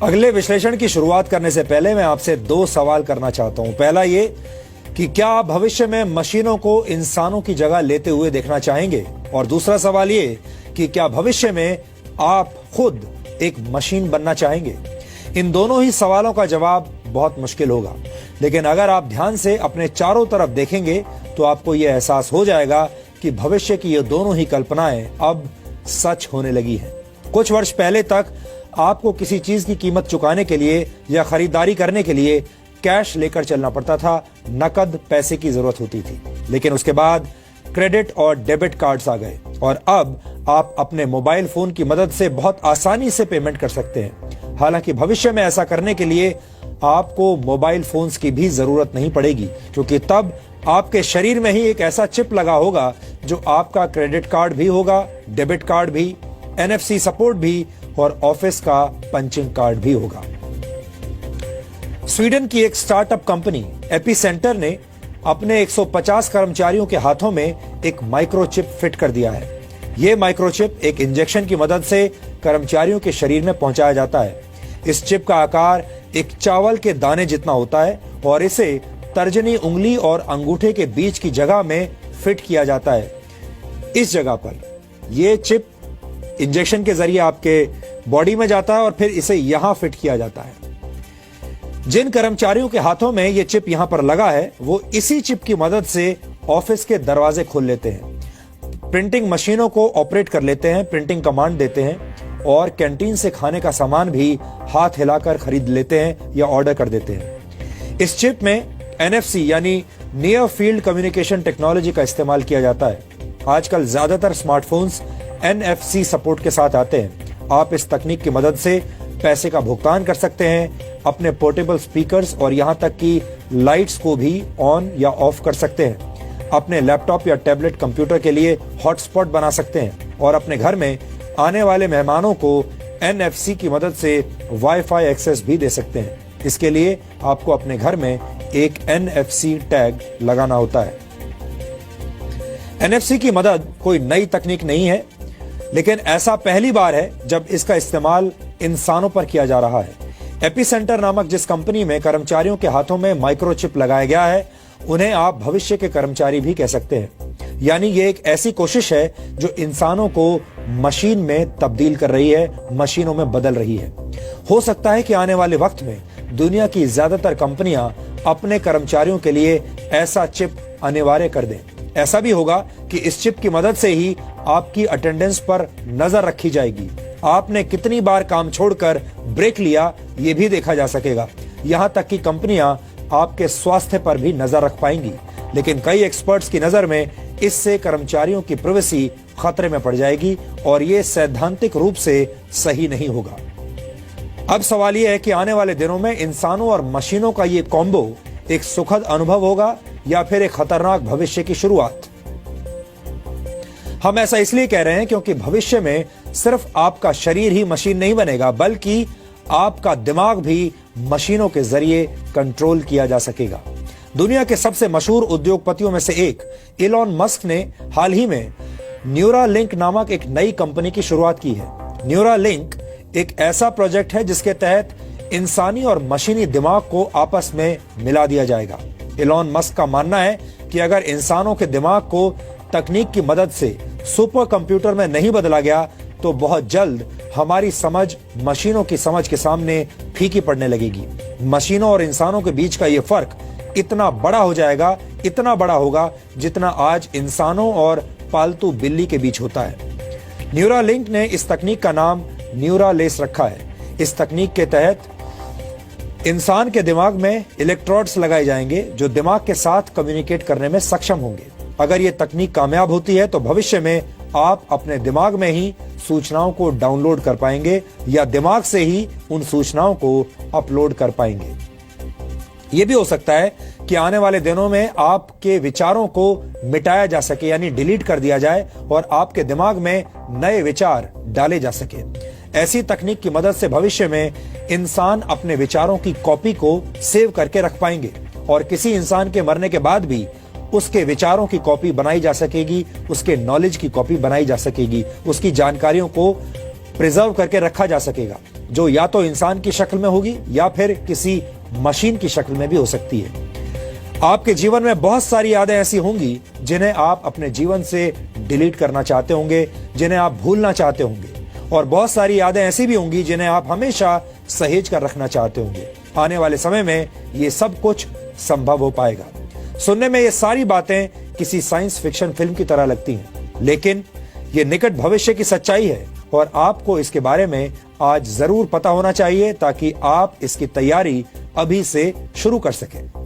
अगले विश्लेषण की शुरुआत करने से पहले मैं आपसे 2 सवाल करना चाहता हूं। पहला ये कि क्या आप भविष्य में मशीनों को इंसानों की जगह लेते हुए देखना चाहेंगे, और दूसरा सवाल ये कि क्या भविष्य में आप खुद एक मशीन बनना चाहेंगे। इन दोनों ही सवालों का जवाब बहुत मुश्किल होगा, लेकिन अगर आप ध्यान से अपने चारों तरफ देखेंगे तो आपको यह एहसास हो जाएगा कि भविष्य की ये दोनों ही कल्पनाएं अब सच होने लगी हैं। कुछ वर्ष पहले तक आपको किसी चीज की कीमत चुकाने के लिए या खरीदारी करने के लिए कैश लेकर चलना पड़ता था, नकद पैसे की जरूरत होती थी। लेकिन उसके बाद क्रेडिट और डेबिट कार्ड्स आ गए और अब आप अपने मोबाइल फोन की मदद से बहुत आसानी से पेमेंट कर सकते हैं। हालांकि भविष्य में ऐसा करने के लिए आपको मोबाइल फोन्स की भी जरूरत नहीं पड़ेगी, क्योंकि तब आपके शरीर में ही एक ऐसा चिप लगा होगा जो आपका क्रेडिट कार्ड भी होगा, डेबिट कार्ड भी, NFC सपोर्ट भी और ऑफिस का पंचिंग कार्ड भी होगा। स्वीडन की एक स्टार्टअप कंपनी एपीसेंटर ने अपने 150 कर्मचारियों के हाथों में एक माइक्रोचिप फिट कर दिया है। यह माइक्रोचिप एक इंजेक्शन की मदद से कर्मचारियों के शरीर में पहुंचाया जाता है। इस चिप का आकार एक चावल के दाने जितना होता है और इसे तर्जनी उंगली और अंगूठे के बीच की जगह में फिट किया जाता है। इस जगह पर यह चिप इंजेक्शन के जरिए आपके बॉडी में जाता है और फिर इसे यहां फिट किया जाता है। जिन कर्मचारियों के हाथों में यह चिप यहां पर लगा है वो इसी चिप की मदद से ऑफिस के दरवाजे खोल लेते हैं, प्रिंटिंग मशीनों को ऑपरेट कर लेते हैं, प्रिंटिंग कमांड देते हैं और कैंटीन से खाने का सामान भी हाथ हिलाकर खरीद लेते हैं या ऑर्डर कर देते हैं। इस चिप में NFC यानी नियर फील्ड कम्युनिकेशन टेक्नोलॉजी का इस्तेमाल किया जाता है। आजकल ज्यादातर स्मार्टफोन्स NFC सपोर्ट के साथ आते हैं। आप इस तकनीक की मदद से पैसे का भुगतान कर सकते हैं, अपने पोर्टेबल स्पीकर्स और यहां तक कि लाइट्स को भी ऑन या ऑफ कर सकते हैं, अपने लैपटॉप या टैबलेट कंप्यूटर के लिए हॉटस्पॉट बना सकते हैं और अपने घर में आने वाले मेहमानों को NFC की मदद से वाईफाई एक्सेस भी दे सकते हैं। इसके लिए आपको अपने घर में एक NFC टैग लगाना होता है। NFC की मदद कोई नई तकनीक नहीं है, लेकिन ऐसा पहली बार है जब इसका इस्तेमाल इंसानों पर किया जा रहा है। एपीसेंटर नामक जिस कंपनी में कर्मचारियों के हाथों में माइक्रोचिप लगाया गया है, उन्हें आप भविष्य के कर्मचारी भी कह सकते हैं। यानी ये एक ऐसी कोशिश है जो इंसानों को मशीन में तब्दील कर रही है, मशीनों में बदल रही है। हो सकता है कि आने वाले वक्त में दुनिया की ज्यादातर कंपनियां अपने कर्मचारियों के लिए ऐसा चिप अनिवार्य कर दें। ऐसा भी होगा कि इस चिप की मदद से ही आपकी अटेंडेंस पर नजर रखी जाएगी। आपने कितनी बार काम छोड़कर ब्रेक लिया ये भी देखा जा सकेगा। यहां तक कि कंपनियां आपके स्वास्थ्य पर भी नजर रख पाएंगी। लेकिन कई एक्सपर्ट्स की नजर में इससे कर्मचारियों की प्राइवेसी खतरे में पड़ जाएगी और ये सैद्धांतिक रूप से सही नहीं होगा। अब सवाल यह है कि आने वाले दिनों में इंसानों और मशीनों का ये कॉम्बो एक सुखद अनुभव होगा या फिर एक खतरनाक भविष्य की शुरुआत। हम ऐसा इसलिए कह रहे हैं क्योंकि भविष्य में सिर्फ आपका शरीर ही मशीन नहीं बनेगा, बल्कि आपका दिमाग भी मशीनों के जरिए कंट्रोल किया जा सकेगा। दुनिया के सबसे मशहूर उद्योगपतियों में से एक इलॉन मस्क ने हाल ही में न्यूरालिंक नामक एक नई कंपनी की शुरुआत की है। न्यूरालिंक एक ऐसा प्रोजेक्ट है जिसके तहत इंसानी और मशीनी दिमाग को आपस में मिला दिया जाएगा। इलॉन मस्क का मानना है कि अगर इंसानों के दिमाग को तकनीक की मदद से सुपर कंप्यूटर में नहीं बदला गया तो बहुत जल्द हमारी समझ मशीनों की समझ के सामने फीकी पड़ने लगेगी। मशीनों और इंसानों के बीच का यह फर्क इतना बड़ा हो जाएगा, इतना बड़ा होगा जितना आज इंसानों और पालतू बिल्ली के बीच होता है। न्यूरालिंक ने इस तकनीक का नाम न्यूरालेस रखा है। इस तकनीक के तहत इंसान के दिमाग में इलेक्ट्रोड्स लगाए जाएंगे जो दिमाग के साथ कम्युनिकेट करने में सक्षम होंगे। अगर ये तकनीक कामयाब होती है तो भविष्य में आप अपने दिमाग में ही सूचनाओं को डाउनलोड कर पाएंगे या दिमाग से ही उन सूचनाओं को अपलोड कर पाएंगे। यह भी हो सकता है कि आने वाले दिनों में आपके विचारों को मिटाया जा सके, यानी डिलीट कर दिया जाए और आपके दिमाग में नए विचार डाले जा सके। ऐसी तकनीक की मदद से भविष्य में इंसान अपने विचारों की कॉपी को सेव करके रख पाएंगे और किसी इंसान के मरने के बाद भी उसके विचारों की कॉपी बनाई जा सकेगी, उसके नॉलेज की कॉपी बनाई जा सकेगी, उसकी जानकारियों को प्रिजर्व करके रखा जा सकेगा। जो या तो इंसान की शक्ल में होगी या फिर किसी मशीन की शक्ल में भी हो सकती है। आपके जीवन में बहुत सारी यादें ऐसी होंगी जिन्हें आप अपने जीवन से डिलीट करना चाहते होंगे, जिन्हें आप भूलना चाहते होंगे, और बहुत सारी यादें ऐसी भी होंगी जिन्हें आप हमेशा सहेज कर रखना चाहते होंगे। आने वाले समय में ये सब कुछ संभव हो पाएगा। सुनने में ये सारी बातें किसी साइंस फिक्शन फिल्म की तरह लगती हैं, लेकिन ये निकट भविष्य की सच्चाई है और आपको इसके बारे में आज जरूर पता होना चाहिए ताकि आप इसकी तैयारी अभी से शुरू कर सकें।